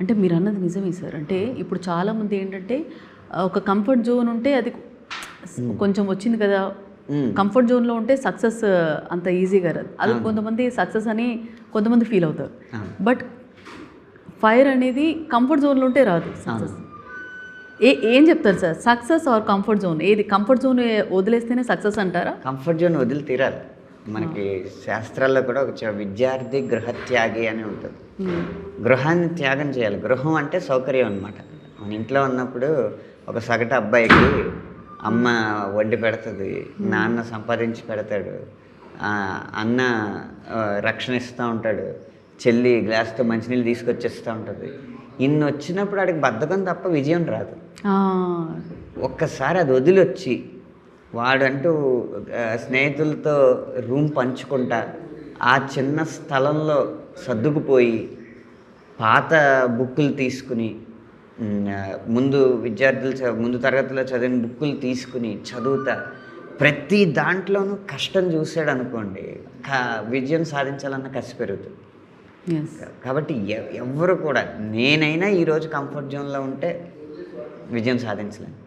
అంటే మీరు అన్నది నిజమే సార్. అంటే ఇప్పుడు చాలామంది ఏంటంటే ఒక కంఫర్ట్ జోన్ ఉంటే అది కొంచెం వచ్చింది కదా, కంఫర్ట్ జోన్లో ఉంటే సక్సెస్ అంత ఈజీగా రాదు. అది కొంతమంది సక్సెస్ అని కొంతమంది ఫీల్ అవుతారు. బట్ ఫైర్ అనేది కంఫర్ట్ జోన్లో ఉంటే రాదు సక్సెస్. ఏం చెప్తారు sir, success or comfort zone ఏది? కంఫర్ట్ జోన్ వదిలేస్తేనే సక్సెస్ అంటారా? కంఫర్ట్ జోన్ వదిలి తీరాలి. మనకి శాస్త్రాల్లో కూడా ఒక విద్యార్థి గృహత్యాగి అని ఉంటుంది. గృహాన్ని త్యాగం చేయాలి. గృహం అంటే సౌకర్యం అనమాట. మన ఇంట్లో ఉన్నప్పుడు ఒక సగటు అబ్బాయికి అమ్మ వండి పెడుతుంది, నాన్న సంపాదించి పెడతాడు, అన్న రక్షణ ఇస్తూ ఉంటాడు, చెల్లి గ్లాస్తో మంచినీళ్ళు తీసుకొచ్చేస్తూ ఉంటుంది. ఇన్ని వచ్చినప్పుడు ఆడికి బద్ధకం తప్ప విజయం రాదు. ఒక్కసారి అది వదిలొచ్చి వాడంటూ స్నేహితులతో రూమ్ పంచుకుంటా ఆ చిన్న స్థలంలో సర్దుకుపోయి పాత బుక్కులు తీసుకుని ముందు తరగతిలో చదివిన బుక్కులు తీసుకుని చదువుతా ప్రతి దాంట్లోనూ కష్టం చూసాడు అనుకోండి, విజయం సాధించాలన్న కసి పెరుగుతుంది. కాబట్టి ఎవరు కూడా నేనైనా ఈరోజు కంఫర్ట్ జోన్లో ఉంటే విజయం సాధించలేను.